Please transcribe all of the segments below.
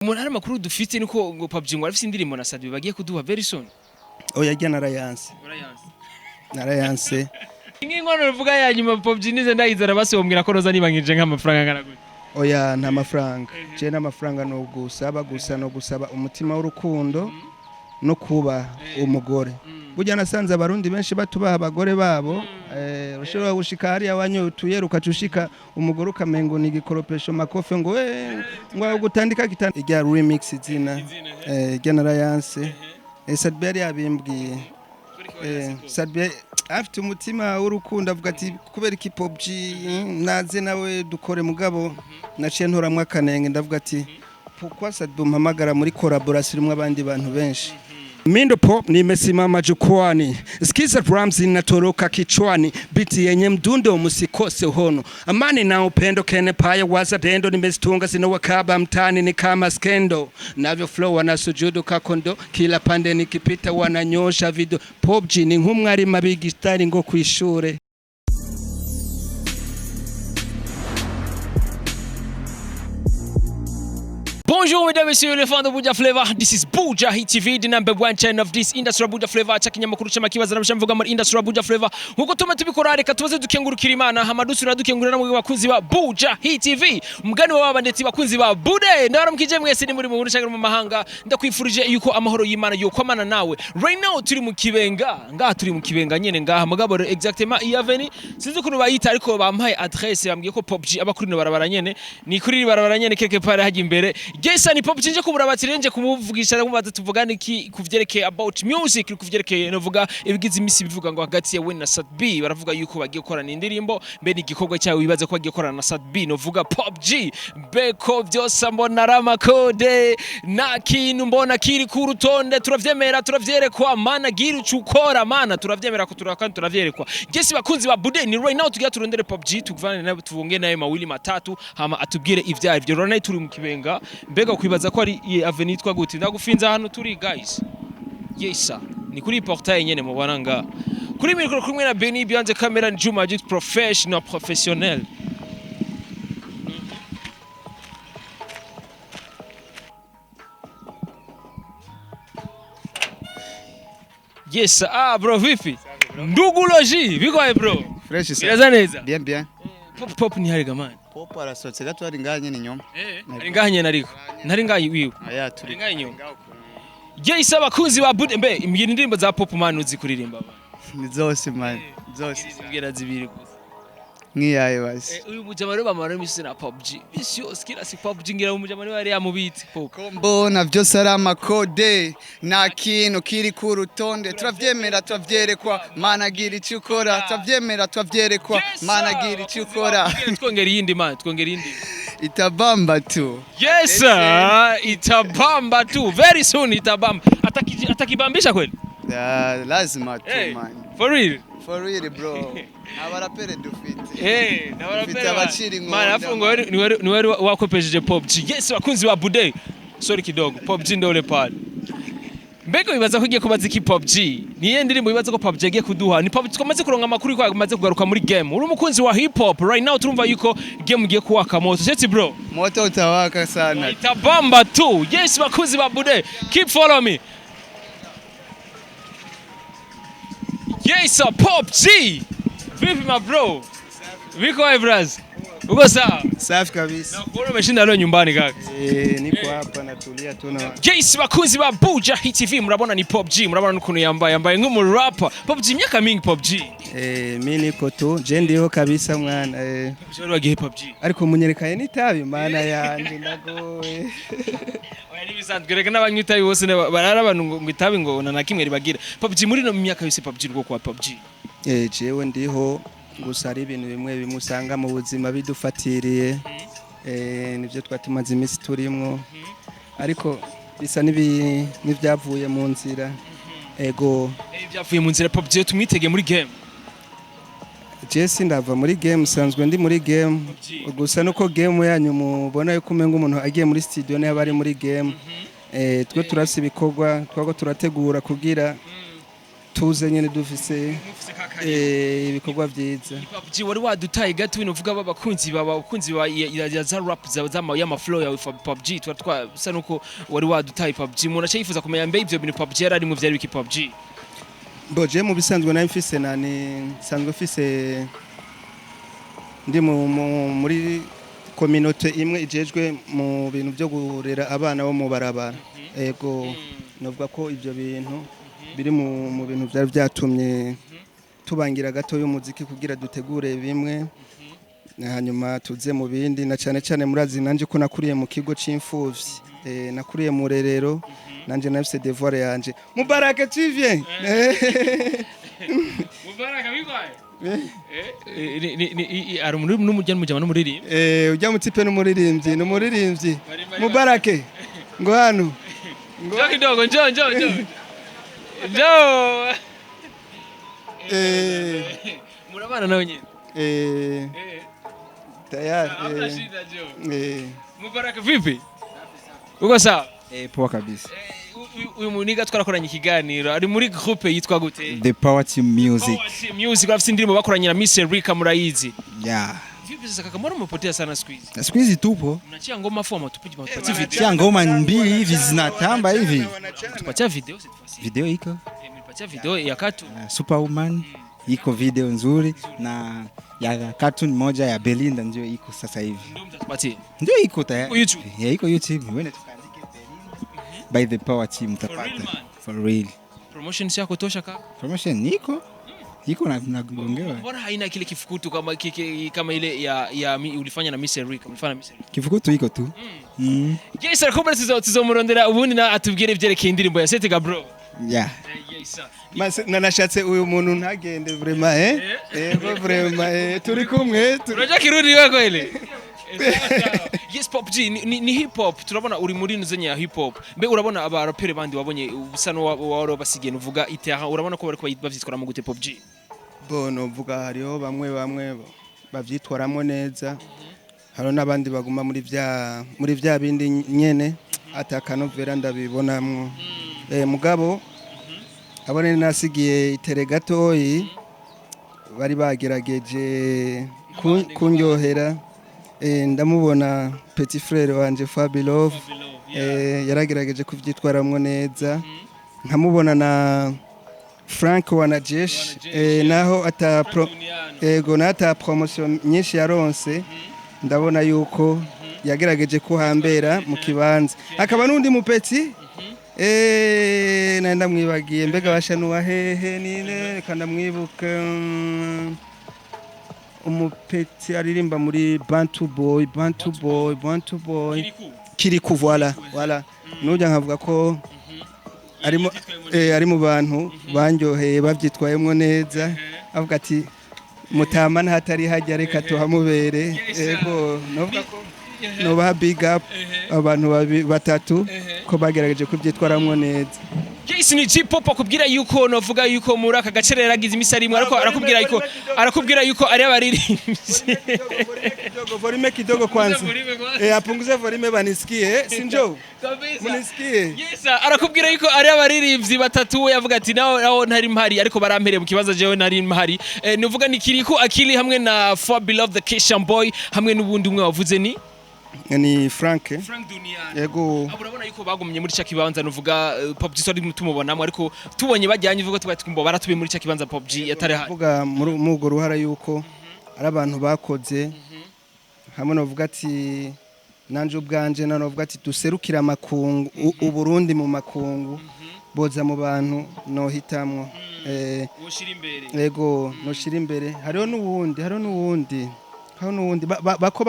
Umuntu ari makuru dufite niko ngo PUBG ngo afite indirimbo na Sadbi bagiye kuduha very soon. Oya jya narayanse. Narayanse. Ingingono ruvuga ya nyuma PUBG nize ndayizana basombwira ko roza nibangije nk'amafaranga ngana gute. Oya nta mafaranga. Je n'amafaranga no gusaba gusa no gusaba umutima w'urukundo no kuba umugore. Burya nasanze abarundi benshi batubaha abagore babo bashobora gushika hari abanyotuye rukacushika umugore ukamengo ni gikoropesho makofe ngo ngo gutandika kitana ijya remix izina ijya narayanse Sadbi yari yabimbwiye Sadbi afite umutima w'urukundo avuga ati kubera iki PUBG naze nawe dukore mugabo naciye ntoramwe akanenge ndavuga ati pourquoi Sadbi mpamagara muri collaboration imwe abandi bantu benshi. Mindo pop nimesimama jukwani, skiza drums inatoroka kichwani, biti yenye mdundo musikose hono, amani na upendo kene paya waza dendo, nimesitunga sino wakaba mtani ni kama skendo, navyo flow wanasujudu kakondo, kila pande nikipita wananyosha video. PUBG ni nk'umwari mabigistari ngo kwishure. Bonjour mesdames et messieurs les fans de Buja Flavor. This is Bujahit TV, the number one channel of this industry Buja Flavor. Chakinyamakuru cy'amakibaza n'abashamvuga muri industry Buja Flavor. Nkuko tuma tubikora reka tubaze dukengurukira Imana, hamadusura dukengurira namwe bakunzi ba Bujahit TV. Mugani wa babandetsi bakunzi ba Bude. Ndabaramukije mwese ni muri mu burushaka mu mahanga. Ndakwifurije yuko amahoro y'Imana yokwamana nawe. Right now turi mu Kibenga. Ngaha turi mu Kibenga nyene ngaha mugabo exactement iyaveni. Sinzi ukuntu bayita ariko bampaye adresse bambwiye ko PUBG abakuri no barabara nyene. Ni kuri barabara nyene quelque part haje imbere. Gesa ni PUBG nje kumurabatira nje kumuvugisha kumubaza tuvugana iki kuvyerekeye about music kuvyerekeye novuga ibigize imisi bivuga ngo hagati ya we na Sadbi baravuga yuko bagiye korana indirimbo mbe ni igikorwa cyawe wibaza ko bagiye korana na Sadbi novuga PUBG beko byose mbona ramakode na kintu mbona kiri ku rutonde turavyemera turavyerekwa mana gira ucukora mana turavyemera ko turakandi turavyerekwa gesi bakunzi ba Bude ni right now tugiye turondere PUBG tuvane nayo tuvunge nayo mawili matatu hama atubwire ivyaye byo right now turi mu Kibenga mbega kwibaza ko ari avenue twa gute ndagufinza hano turi guys yesa ni kuri portail nyene mu baranga kuri mikoro kumwe na Beni Beyond camera Juma Magic professionnel yes bro vipi ndugu loji biko bro fresh sana neza bien pop ni hariga man pop arasotse gato ari nganye ni nyoma ari nganye nariko nari ngayi wiwe aya turi nganye nyoma Yes abakunzi ba Bude mbe imbwira indirimbo za pop man uzi kuririmba ni zose man zose zimbwira zibiri gusa ngiyaye basi uyu mujamari bamara imisi na PUBG bisyo skira si PUBG ngira umujamari wari yamubitse kombo na byose ari amakode na kintu kiri ku rutonde turavyemera tuvyerekwa mana gira icyo ukora turavyemera tuvyerekwa mana gira icyo ukora twongera yindi man twongera yindi itabamba tu yes itabamba tu very soon itabamba atakibambisha kweli lazima tu man for real bro abarapere dufite nabarapere abaciri ngo man afungo ni wari wakopejeje PUBG yes bakunzi ba Bude sorry kidogo PUBG ndole pale mbega bibaza ko ugiye kubaza iki PUBG niye ndirimbo bibaza ko PUBG agiye kuduha ni PUBG twamaze kuronga amakuru ko amaze kugaruka muri game uri umukunzi wa hip hop right now turumva yuko game igiye kuwaka moto seti bro moto utawaka sana itabamba tu yes bakunzi ba Bude keep follow me yes PUBG vipi my bro viko bras uko sawa Safi kabisa. Na kuona umeshinda leo nyumbani kaka. Niko hapa natulia tu na. Yes bakunzi ba Bujahit TV murabona ni PUBG murabona nukuntu yambaye nk'umu rapper. PUBG myaka mingi PUBG. Mimi niko tu je ndiho kabisa mwana Joro wagiye PUBG. Ariko munyerekaye nitabi mana yanje ndagoye. Oya ni bisanzwe reka n'abanyitabi bose barara abantu ngo itabi ngo na kimwe ribagira. PUBG muri no myaka yose PUBG rwo kwa PUBG. Jewe ndiho gusa ari ibintu bimwe bimusanga mu buzima bidufatiriye nivyo twatumaze imisi turimwo ariko bisa n'ibyavuye mu nzira ego byavuye mu nzira PUBG tumwitege muri game Jesse ndava muri game sanzwe ndi muri game gusa nuko game yanyu mubona yuko umenga umuntu agiye muri studio ne abari muri game twe turasi bikorwa twago turategura kugira tuze nyene dufise ibikorwa vyiza. PUBG wari wadutaye gato bino vuga babakunzi za rap y'ama flow ya PUBG twasa nuko wari wadutaye PUBG umuntu acha yifuza kumenya mbe ivyo bintu PUBG yarari mu vyari wiki PUBG. Boje mu bisanzwe nayo mfise sanzwe mfise ndi muri communauté imwe ijejwe mu bintu byo gurera abana bo mu barabara. Ego novuga ko ivyo bintu biri mu bintu byari byatumye tubangira gato y'umuziki kugira dutegure bimwe hanyuma tuze mu bindi na cyane murazi nanje ko nakuriye mu kigo c'imfuvyi nakuriye mu rerero nanje nafise devoir yanje Mubaraka tu viens Mubaraka bibaye ari n'umujyana mujyana n'umuririmbi ujya mutipe n'umuririmbyi Mubarake ngo hano ngo kidogo njoo murabana nawe nyine tayari Mubaraka vipi uko sawa poa kabisa uyu muniga twarakoranye ikiganiro ari muri groupe yitwa gute The Power Team Music bafite indirimbo bakoranye na Miss Rika murayizi vipi sasa kaka mbona umepotea sana siku hizi tupo unachia ngoma forma tupige tupatie video chia ngoma mbili hivi zinatamba hivi tupatia video iko nipatia video ya cartoon Superwoman iko video nzuri na ya cartoon moja ya Belinda ndio iko sasa hivi ndio iko tayari iko YouTube wewe tukaandike Belinda by The Power Team utapata for real promotion yako tosha kaka promotion iko na kuongewa mbona haina kile kifukutu kama ile ya ulifanya na Miss Rika kifukutu iko tu yes arakomera tuzomurondera ubundi na atubwire ivyerekeye indirimbo ya Setega bro nanashatse uyu muntu ntagende vraiment vraiment turi kumwe uraja kirudi wako ile yes PUBG ni hip hop turabona uri muri nuzenya ya hip hop mbe urabona abarapere bandi wabonye ubusa no waro basigene uvuga itaha urabona ko bariko bavyitwara mu gute PUBG bono uvuga hariho bamwe bavyitwaramo neza haro nabandi baguma muri vya bindi nyene atakanovera ndabibonamwo mugabo abone nasigiye itere gatoyi bari bagerageje kunyohera ndamubona petit frère wanje Fabilov yaragerageje kuvyitwaramwo neza nkamubona na Frank Wanajesh naho ata promotion nyinshi yaronse ndabona yuko yagerageje kuhambera mu kibanza akaba nundi mupeti nanda mwibagiye mbega basha nuwa hehe nine kandi mwibuka umupeti aririmba muri Bantu Boy Kiriku voilà nuja nkavuga ko ari mu bantu banyoheye bavyitwayemwo neza avuga ati mutamana hatari hajya reka tuhamubere ego novuga ko noba big up abantu batatu ko bagerageje kubyitwaramwo neza yes ni G-pop akubwira yuko novuga yuko muri aka gace yaragize imisari ariko arakubwira yuko ari abaririmbyi volume kidogo kwanza apunguze volume banisikie sinjo munisikie yes arakubwira yuko ari abaririmbyi batatu we yavuga ati naho ntari mpari ariko barampereye mu kibazo jewe ntari mpari novuga ni Kiriku Akili hamwe na For Beloved the Kishan Boy hamwe n'ubundi umwe wavuze ni Frank Duniani yego urabona yuko bagumye muri cya kibanza nuvuga PUBG sori tumubonamo ariko tubonye bajyanye uvuga twatwimbo baratubiye muri cya kibanza PUBG yatare ha uvuga mugo ruhara yuko ari abantu bakoze hamwe novuga ati nanje ubwanje nanovuga ati duserukira makungu uburundi mu makungu boza mu bantu no hitamwo ushira imbere yego no shira imbere hariho nuwundi bako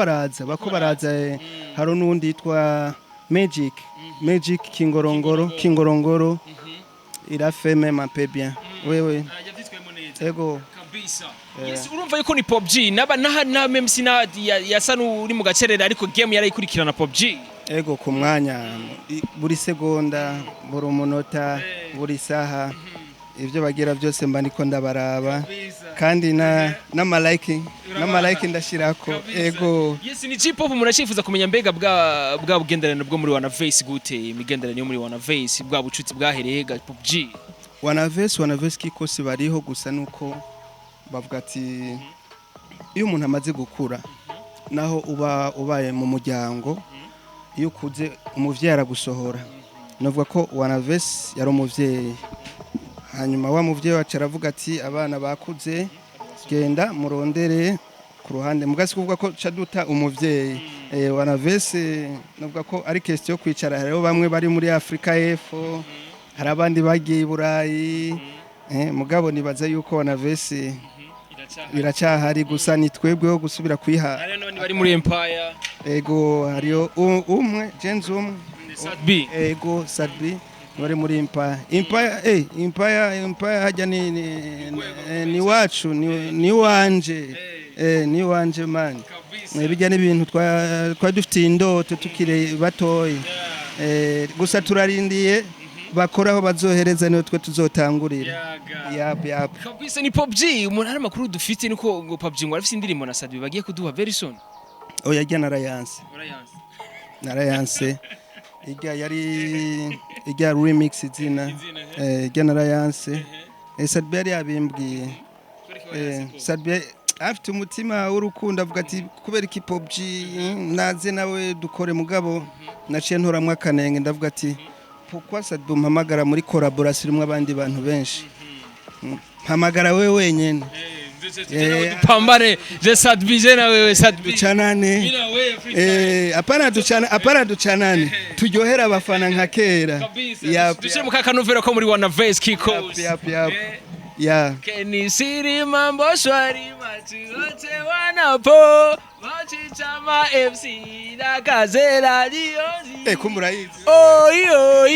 baraza haro nundi yitwa Magic Kingorongoro irafeme mape bien wewe ego kabisa yes urumva yuko ni PUBG na MC na yasanu uri mu gacerera ariko game yarayikurikirana PUBG ego ku mwanya buri segonda buri umunota buri saha ivyo bagira byose mba niko ndabaraba kandi na malike ndashirako ego yes ni G-pop muracifuza kumenya mbega bwa bugenderane bwo muri wana face gute imigenderane yo muri wana face bwa bucuti bwahereye ga PUBG wanavesi kikosi bariho gusa nuko bavuga ati iyo umuntu amaze gukura naho uba ubaye mu muryango iyo ukuze umuvyeyi aragusohora navuga ko wanavesi yari umuvyeyi hanyuma wa muvyeyi wacu aravuga ati abana bakuze genda murondere ku ruhande mugasi kuvuga ko caduta umuvyeyi wanavesi navuga ko ari question yo kwicara hariho bamwe bari muri Afrika y'Epfo hari abandi bagiye i Burayi mugabo nibaza yuko wanavesi biracyahari gusa ni twebweho gusubira kwiha hari none bari muri Empire ego hariyo umwe Jenz umwe Sadbi ego Sadbi bari muri Empire hajya ni wacu ni wanje ni wanje man bijya n'ibintu twa dufite indoto tukire batoye gusa turarindiye bakoraho bazohereza niyo twe tuzotangurira yap kabisa ni PUBG umuntu hari makuru dufite niko ngo PUBG ngo arafite indirimbo na Sadbi bagiye kuduha very soon oya jya narayanse ijya remix izina jya narayanse Sadbi yari yabimbwiye Sadbi afite umutima w'urukundo avuga ati kubera iki PUBG naze nawe dukore mugabo naciye ntoramwe akanenge ndavuga ati pourquoi Sadbi mpamagara muri collaboration irimo abandi bantu benshi mpamagara wewe wenyene pambare je Sadbi je na wewe Sadbi ducanane apana ducanane turyohera abafana nka kera dushyire mu kakanovera ko muri wanavesi kikosi ya kenisiri mambo shwari matigote wanapo machichama FC na kazera diozi kumurayizi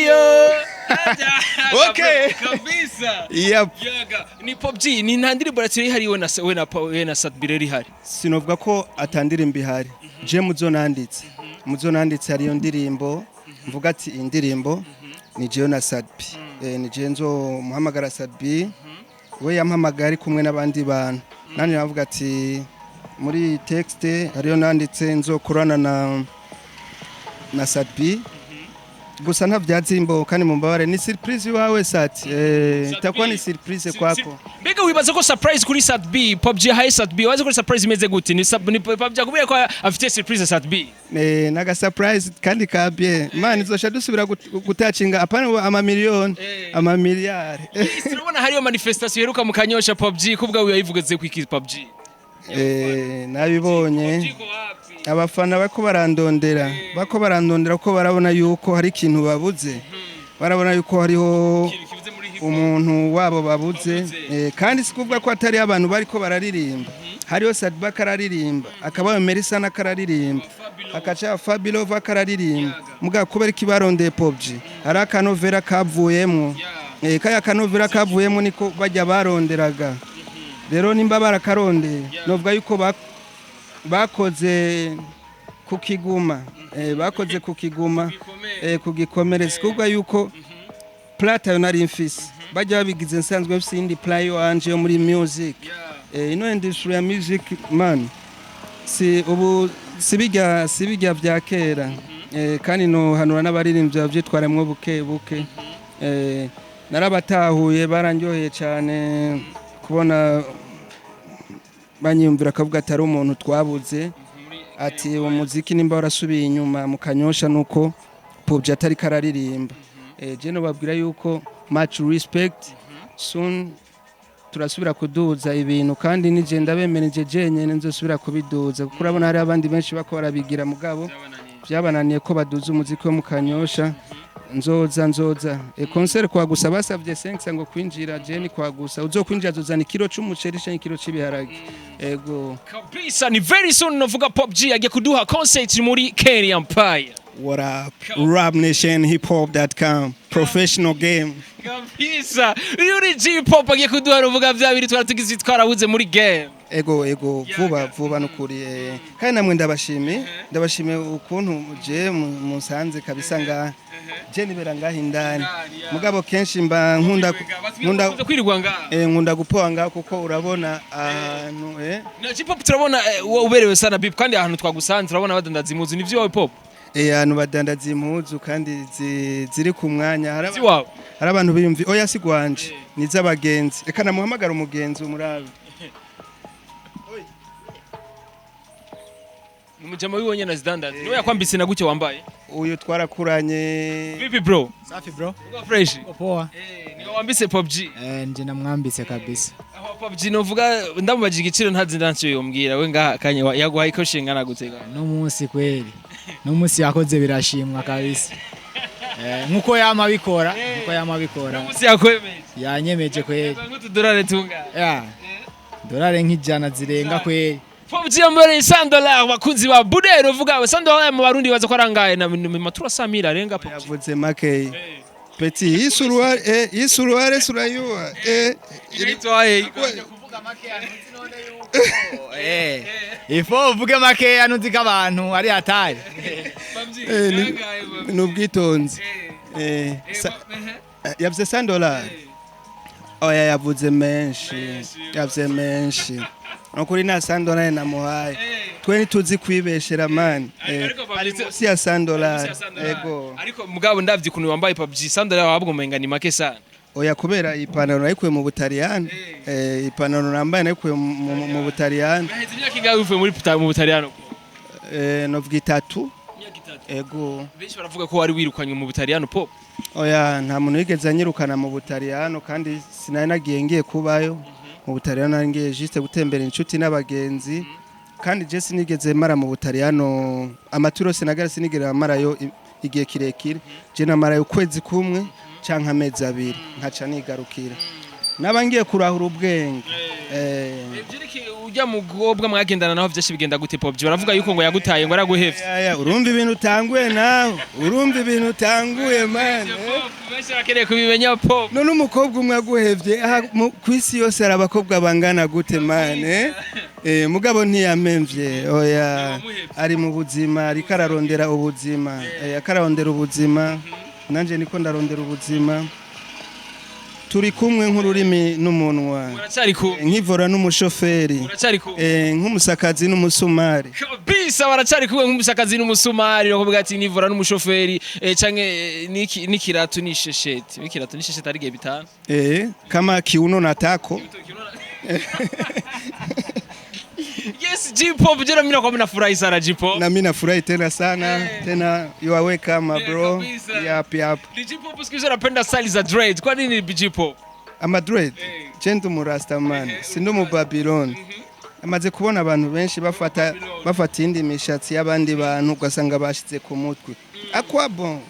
yo okay kabisa yep ni PUBG ni ntandirimbo ratiri hari we na Sadbi reri hari sinovuga ko atandirimbo ihari je muzonanditse hari yo ndirimbo mvuga ati indirimbo ni je na Sadbi ni je nzo muhamagara Sadbi we yampamagara ari kumwe n'abandi bantu nani navuga ati muri texte hariyo nanditse nzokorana na Sadbi gusa ntavyazimbo kandi mumbabare ni surprise wawe Sati itakuwa ni surprise kwako mbega wibaza ko surprise kuri Sadbi PUBG hayi Sadbi waza ko surprise imeze gute ni PUBG akubwiye ko afite surprise Sadbi naga surprise kandi kabye man izosha dusubira gutacinga apana ama miliyari turabona hariyo manifestation yeruka mu Kanyosha PUBG kubwa uyayivugaze ku iki PUBG nabibonye abafana bako barandondera ko barabona yuko hari ikintu babuze barabona yuko hariho umuntu wabo babuze kandi sikuvuga ko atari abantu bariko bararirimba hariho Sadbi akararirimba akabayo Melissa nakararirimba akaca Fabilova akararirimba muga kubera kibarondeye PUBG hari akanovera kavuyemo kaya kanovera kavuyemo niko bajya baronderaga rero nimba barakarondeye novuga yuko bakoze kukiguma kugikomereza kuvuga yuko plata yo nari mfise bajya babigize nsanzwe mfise indi play wanje yo muri music ino industry ya music man sibijya vya kera kandi no hanura n'abaririmbyi bavyitwaremwe buke narabatahuye barandyoheye cyane kubona banyumvira akavuga atari umuntu twabuze ati uwo muziki nimba warasubiye inyuma mu Kanyosha nuko PUBG atari kararirimba je no babwira yuko much respect soon turasubira kuduza ibintu kandi nije ndabemereje jenyene nzosubira kubiduza kuko urabona hari abandi benshi bako barabigira mugabo byabananiye ko baduza umuziki wo mu Kanyosha nzoza concert kwa gusa basavye 5 ngo kwinjira jeni kwa gusa uzokwinjira zozana ikiro c'umuceri canke ikiro c'ibiharage ego kabisa ni very soon novuga PUBG agiye kuduha concert muri Kenya Empire what up rap nation hiphop.com professional game kabisa yuri G-pop agiye kuduha novuga vya biri twatugize twarabuze muri game ego vuba nukuri kandi namwe ndabashime ukuntu je musanze kabisa nga je nibera ngaho indani mugabo kenshi mba nkunda gupoa ngaho kuko urabona ahantu na G-pop turabona uberewe sana bip kandi ahantu twagusanze urabona badandaza imuzi nivyo wa pop abantu badandaza impuzu kandi ziri ku mwanya hari abantu biyumvi oya si gwanje ni z'abagenzi reka namuhamagara umugenzi umurabe umujama wibonye na zidandaza niwe yakwambitse na gutyo wambaye uyu twarakuranye vipi bro safi bro uko fresh poa niwe wambitse PUBG nje namwambitse kabisa aho PUBG novuga ndamubajije igiciro ntazi ndancyo yombwira we ngaha kanye yaguhaye ko shingana gutega no munsi kweli no munsi yakoze birashimwa kabisa nkuko yama bikora no munsi yakwemeje yanyemeje kweli $100 tunga dolari nk'ijana zirenga kweli PUBG yambere $100 bakunzi ba budero vuga $100 mu barundi baza ko arangaye na matura 100 arenga PUBG yavuze make Petit isuruare surayua ilitwaye kuvuga make anuzi none yuko ifo uvuge make anuzi k'abantu ari hatari n'ubwitonzi yavuze $100 oya yavuze menshi nokuri na $100 namuhaye twe tuzi kwibeshera man si ya $100 ego ariko mugabo ndavye kuntu wambaye PUBG $100 wabwo umenga ni make sana oya kubera ipantaro nayikuye mu Butaliyano ipantaro nambaye nayikuye mu Butaliyano aheze imyaka ingahe uvuye mu Butaliyano novuga 3 ego benshi baravuga ko wari wirukanywe mu Butaliyano po oya nta muntu yigeze anyirukana mu Butaliyano kandi sinari nagiye ngiye kubayo mu Butaliyano ngiye juste gutembera inshuti n'abagenzi kandi je sinigeze mara mu Butaliyano amaturo sinagara sinigera marayo igihe kirekire je namarayo ukwezi kumwe canka amezi abiri nkaca nigarukira nabangiye kurahura ubwenge byiriki ujya mu gobwa mwagendana naho vyinshi bigenda gute PUBG baravuga yuko ngo yagutaye ngo araguhevye urumva ibintu utanguye naho urumva ibintu utanguye man benshi bakeneye kubimenya po none umukobwa umwe aguhevye kwisi yose arabakobwa bangana gute man mugabo ntiyamemvye oya ari mu buzima ari kararondera ubuzima akararondera ubuzima nanje niko ndarondera ubuzima turi kumwe nk'ururimi n'umunwa nk'ivora n'umushoferi nk'umusakazi n'umusumari kabisa baracari kumwe nk'umusakazi n'umusumari no kuvuga ati nivora n'umushoferi canke nikiratu n'ishesheti nikiratu n'ishesheti ari gihe bitanu kama kiuno natako Yes, J-Pop jana mimi nakuwa nafurahi sana J-Pop. Na mimi nafurahi tena sana. Tena you are welcome bro. Yap. J-Pop sikizo napenda style za dread. Kwa nini J-Pop? Ama dread. Chentu mu Rastaman. Sindo mu Babylon. Amaze kubona abantu benshi bafata indi mishatsi y'abandi bantu ugasanga bashitse ku mutwe. Akwa bon.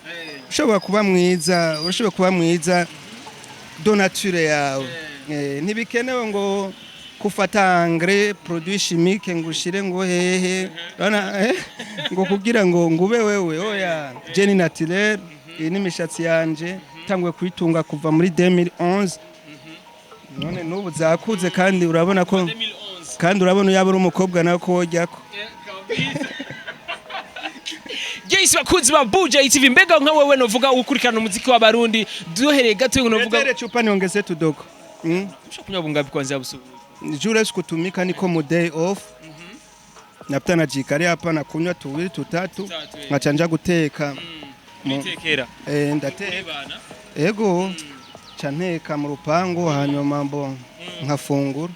Ushobora kuba mwiza do nature yawe. Ntibikenewe ngo kufata engrais produit chimique ngushire ngo hehe ngo kugira ngo ngube wewe oya jeni naturel ni mishatsi yanje tangwe kwitunga kuva muri 2011 none nubu zakuze kandi urabona ko uyabura umukobwa nako wojyako Yes, bakunzi ba Bujahit TV mbega nka wewe novuga ukurikirana umuziki wa Barundi duhereye gato novuga chupa niongeze tudogo kunywa bungabi kwanza busubu jure sikutumika niko mu day off napita najikari hapa na kunywa tuwili tutatu ngacanja guteka mitekera ndateka ego canteka mu rupango hanyuma mbo nkafungura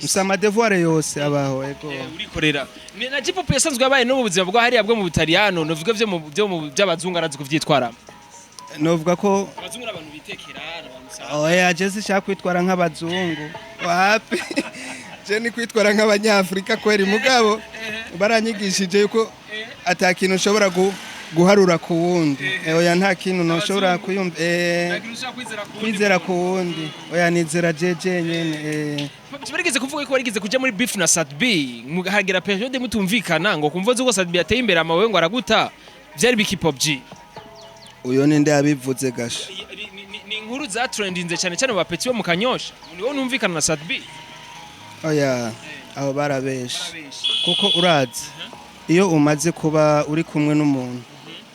Musama devoir yose abaho ego urikorera na J-Pop yasanzwe yabaye no mu buzima bwa hariya bwo mu Butaliyano novuga byo mu by'abazungu arazi kuvyitwara novuga ko abazungu abantu bitekera oya jezi shaka kwitwara nk'abazungu wapi je ni kwitwara nk'abanyafrika kweri mugabo baranyigishije yuko atakintu ushobora guharura ku wundi oya nta kintu noshobora kuyumva kwizera ku wundi oya nizera jeje nyene Barigeze kuvuga ko warigeze kuja muri beef na Sadb muhagera periode mutumvikana ngo kumva zuko Sadb yateye imbere amawe ngo araguta vyari biki PUBG uyo ninde yabivuze gasha ni inkuru za trendinze cyane cyane bapeti bo mu Kanyosha ni wowe numvikana na Sadb oya abo barabesha kuko urazi iyo umaze kuba uri kumwe n'umuntu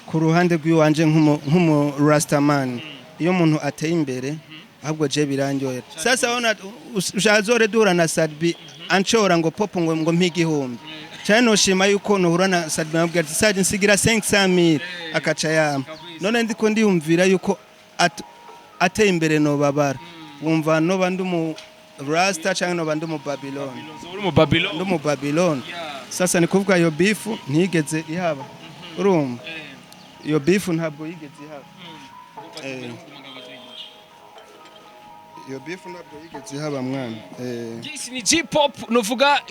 ku ruhande rw'iwanje nk'umu Rastaman iyo umuntu ateye imbere ahubwo je birangyohera sasa ona ushazore dura na Sadb anchora ngo popo ngo mpigihumbi cyane noshima yuko nohura na Sadbi nabwira ati Sadbi nsigira 500,000 akaca yama none ndiko ndiyumvira yuko ateye imbere no babara wumva no bandumu Rasta cyangwa no bandumu Babylon ndumu Babylon sasa ni kuvuga iyo bifu ntigeze ihaba urumva iyo bifu ntabwo yigeze ihaba iyo bifu ntabwo yigeze ihaba mwana Yes ni J-pop novuga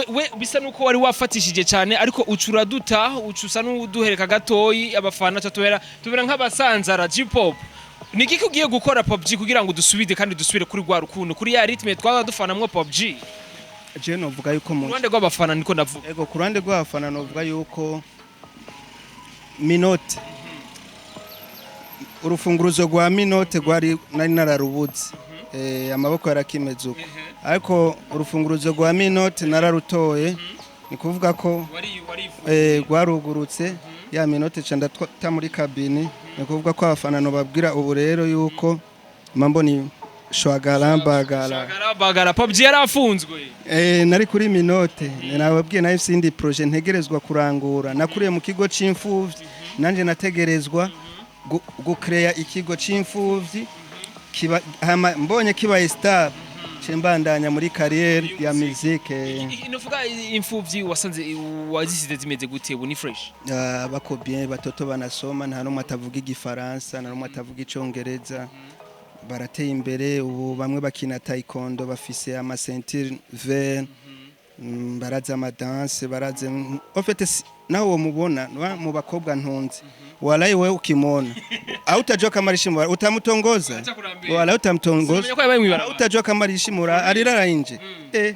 we bisa nuko wari wafatishije cyane ariko ucura duta ucusa n'uduhereka gatoyi abafana tubera nk'abasanzara J-pop niki kugiye gukora PUBG kugira ngo dusubide kandi dusubire kuri gwa rukundo kuri ya ritme twaza dufanamwe PUBG je novuga yuko mu ruhande rw'abafana niko ndavuga ego ku ruhande rw'abafana novuga yuko Minote urufunguruzo rwa Minote rwari nari nararubuze amaboko yarakimeze uko ariko urufunguruzo rwa Minote nararutoye ni kuvuga ko rwarugurutse ya Minote canda ta muri kabine ni kuvuga ko abafana no babwira ubu rero yuko mambo ni shwagarambagara PUBG yarafunzwe nari kuri Minote nababwiye na FCD projet ntegerezwa kurangura nakuriye mu kigo c'imfuvyi nanje nategerezwa gucrea ikigo c'imfuvyi kiba mbonye kiba star cembandanya muri carrière ya musique inovuga imfuvyi wasanze wazisize zimeze gute ubu ni fresh bako bien batoto banasoma nta no matavuga igifaransa nta no matavuga icongereza barateye imbere ubu bamwe bakina taekwondo bafise ama ceinture vert baraza ama danse baraze en fait naho mubona mu bakobwa ntunze walayi wewe ukimona autajoka marishimura utamutongoza wala utamutongoza utajoka marishimura alilala nje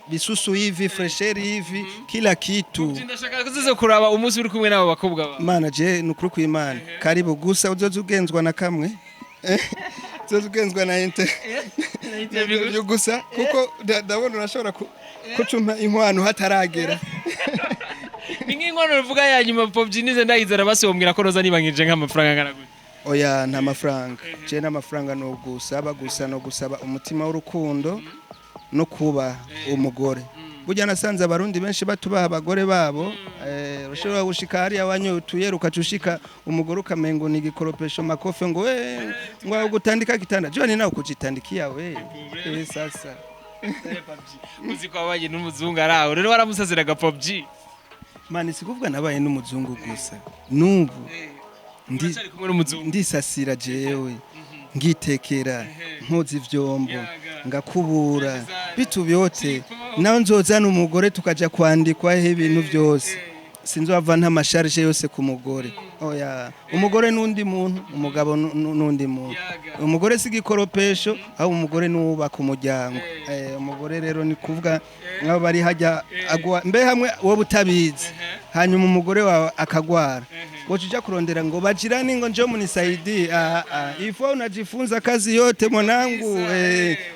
bisusu hivi fresher hivi kila kitu ndashaka kuzize kuraba umunsi uri kumwe nabo bakobwa ba mana je nukuri kw'Imana karibu gusa uzozugenzwa na kamwe uzozugenzwa na interview gusa kuko ndabona urashobora kucuma inkwano hataragera Ningingono ruvuga ya nyuma PUBG nize ndayizera basi wombwira ko roza nibangije nk'amafaranga ngana gute oya nta mafaranga je n'amafaranga no gusaba umutima w'urukundo no kuba umugore burya nasanze abarundi benshi batubaha abagore babo bashobora gushika hari abanyotuye rukacushika umugore ukamengo ni gikoropesho makofe ngo ngo gutandika gitanda je ni nawe kujitandikia we sasa muzi ko abaye numuzungu araho rero waramusaziraga PUBG mani sikuvuga nabaye n'umuzungu gusa nubu ndisasira jewe ngitekera nkoza ivyombo ngakubura bitubyote naho nzozana umugore tukaja kwandikwa ibintu byose sinzova nta masharge yose ku mugore oya umugore nundi muntu umugabo nundi muntu umugore sigikoropesho aho umugore nubaka umuryango umugore rero ni kuvuga nk'abo bari hajya agwa mbe hamwe wo butabizi hanyuma umugore wawe akagwara wocija kurondera ngo bajirani ngo njo munisaidi ifo unajifunza kazi yote mwanangu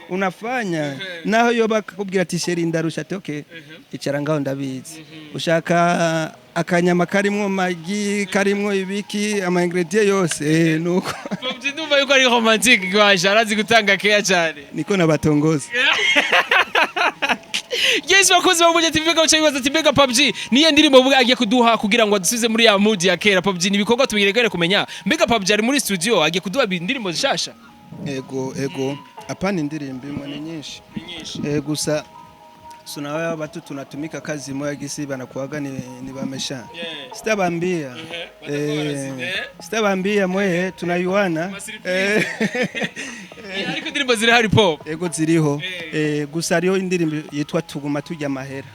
unafanya naho yo bakakubwira ati sheri ndarusha toke icara ngaho ndabizi ushaka akanyama karimwo magi karimwo ibiki ama ingredient yose nuko PUBG ndumva yuko ari romantique gwaje arazi gutanga care cyane niko nabatongoza Yes bakozi ba Bujahit TV gacha bibaza ati mbega PUBG niye ndirimbo buga agiye kuduha kugira ngo dusubize muri ya mood ya kera PUBG nibikorwa tubiregere kumenya mbega PUBG ari muri studio agiye kuduha indirimbo zishasha ego apana indirimbo imwe ni nyinshi gusa sunawa watu tunatumika kazi moja gisi banakuaga ni bamesha sitabambia mwe tunayuana ariko indirimbo ziri hari pop ego ziriho gusa ariyo indirimbo yitwa tuguma tujya mahera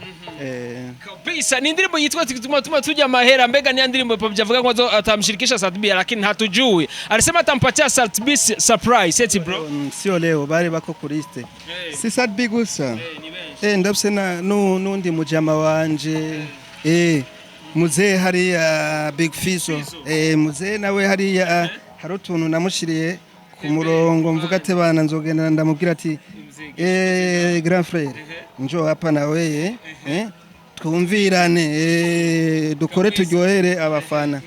kabisa ni indirimbo yitwa tuguma tujya mahera mbega ni indirimbo PUBG avuga ngo atamshirikisha Sadbi lakini hatujui alisema atampatia Sadbi surprise eti bro sio leo bari bako kuriste si Sadbi gusa ndabse na nundi mujama wanje muzee hari Big Fiso muzee nawe hari hari utuntu namushiriye ku murongo mvuga ate bana nzogenda ndamubwira ati grand frère njo hapa nawe twumvirane dukore turyohere abafana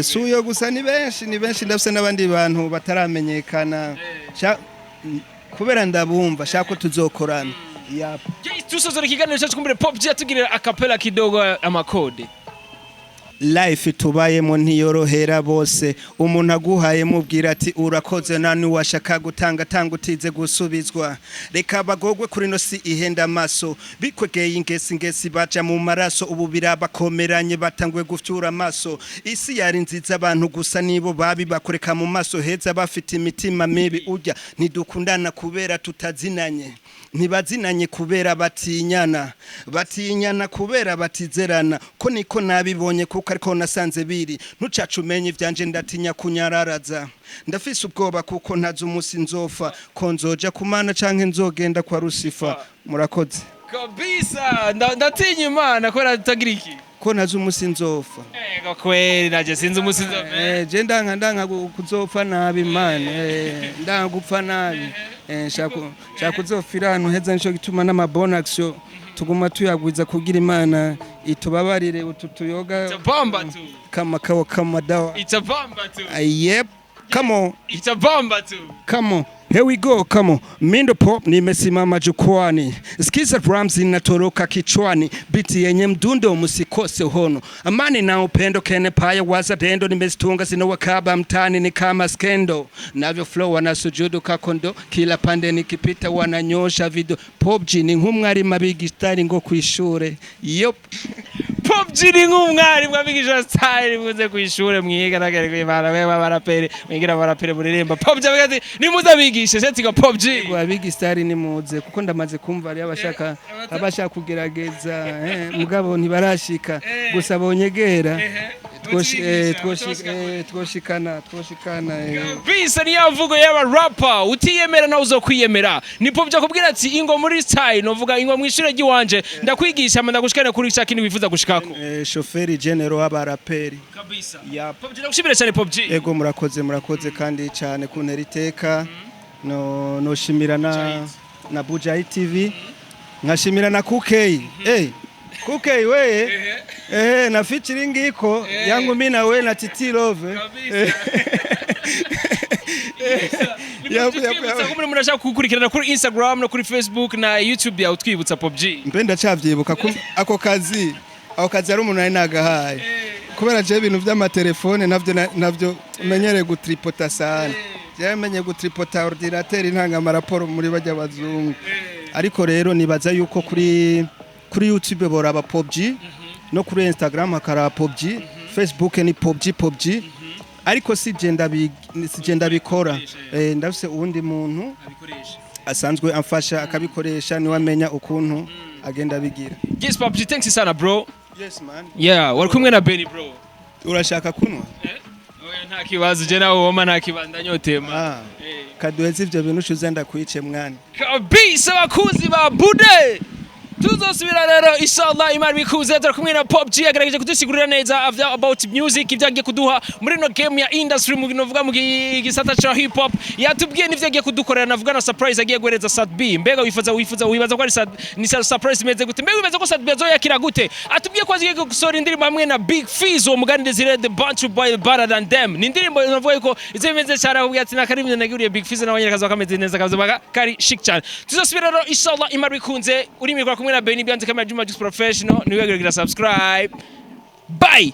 suyo gusa ni benshi ndabse n'abandi bantu bataramenyekana kubera ndabumva shako tuzokorana Yes Tusoza ikiganiro cyacu kumbere Pop G atugirira acapella kidogo amakode. Life tubayemo ntiyorohera bose umuntu aguhaye mubwira ati urakoze nani washaka gutanga tanga utize gusubizwa reka bagogwe kuri no si ihenda amaso bikwegeye ingesi baja mu maraso ubu birabakomeranye batangwe gufyura amaso isi yari nziza abantu gusa nibo babi bakoreka mu maso heza bafite imitima mibi urya ntidukundana kubera tutazinanye ntibazinanye kubera batinyana kubera batizerana ko niko nabibonye kuko ariko nasanze biri ntucacu umenye ivyanje ndatinya kunyararaza ndafise ubwoba kuko ntazi umunsi nzofa ko nzoja kumana canke nzogenda kwa Rusifa murakoze kabisa ndatinya imana ko ratagira iki ko ntazi umunsi nzofa kweli naje sinzi umunsi nzofa je ndanga kuzopfa nabi imana ndanga gupfa nabi shaka kuzofira ahantu heza nico gituma n'amabonus tuguma tuyagwiza kugira imana itubabarire ututuyoga itabamba tu kama dawa itabamba tu yep come on itabamba tu come on here we go come on Mindo Pop nimesimama jukwani skiza drums inatoroka kichwani biti yenye mdundo musikose hono amani na upendo kene paya waza dendo nimesitunga sino wakaba mtani ni kama skendo navyo flow wanasujudu kakondo kila pande nikipita wananyosha video Pop G ni nk'umwari mabigi style ngo kwishure yop Pop G ni nk'umwari mwabigisha style muze kwishure mwiga nagere kwimana wewe barapere mwigira barapere muririmba Pop G abagati ni muzabigisha setika Pop G wabigi style ni muze kuko ndamaze kumva ari abashaka kugerageza mugabo ntibarashika gusa bonyegera twoshikana bisa ni yavugo y'aba rapper utiyemera na uzokwiyemera ni Pop G akubwira ati ingo muri style novuga ingo mwishire giwanje ndakwigisha manda gushikana kuri cyakini wifuza gushikako chauffeur general aba raperi kabisa Pop G ndakushimira cyane Pop G ego murakoze kandi cyane kuntera iteka no shimira na Bujahit TV nkashimira na Tuguye Tuguye we na featuring iko yangu mimi na wewe na Titi Love Kumuri murashaka kukurikirana kuri Instagram no kuri Facebook na YouTube ya utwibutsa Pop G mpenda cavyibuka ako kazi ari umuntu ari nagahaye kubera je ibintu vy'amatelefone navyo menyere gutripota sana yamenye gutripota ordinateur intanga amaraporo muri bajya bazungu ariko rero nibaza yuko kuri YouTube boraba Pop G no kuri Instagram akara Pop G Facebook ni Pop G ariko si genda bikora ndafise uwundi muntu asanzwe amfasha akabikoresha ni wamenya ukuntu agenda bigira. Yes Pop G, thanks sana bro. Yes man. Yeah, wari kumwe na Benny bro. Urashaka kunwa? Oya nta kibazo je nawe woma nta kibanda nyotema. Kaduheze ivyo bintu ushuzenda kwice mwana. Kabisa bakuzi ba Bude. Tuzosubira rero inshallah imari bikuze turakumwe na Pop G agerageje kudusigurira neza about music ivyagiye kuduha muri no game ya industry mu binovuga mu gisata cha hip hop yatubwiye nivyagiye kudukorera navuga na surprise agiye guhereza Sad B mbega wibaza ko ari ni surprise imeze gute mbega wibaza ko Sad B azoyakira gute atubwiye ko agiye gusora indirimbo hamwe na Big Fizz uwo mugani Desire the bunch of boy better than them ni indirimbo navuga ko izo bimeze cyane ahubwo ati nakarimye naguriye Big Fizz nabanye kazo kameze neza kazo kari chic cyane tuzosubira rero inshallah imari bikunze uri mikora kumwe na Benny Beyond camera Juma just professional niwe gera subscribe bye.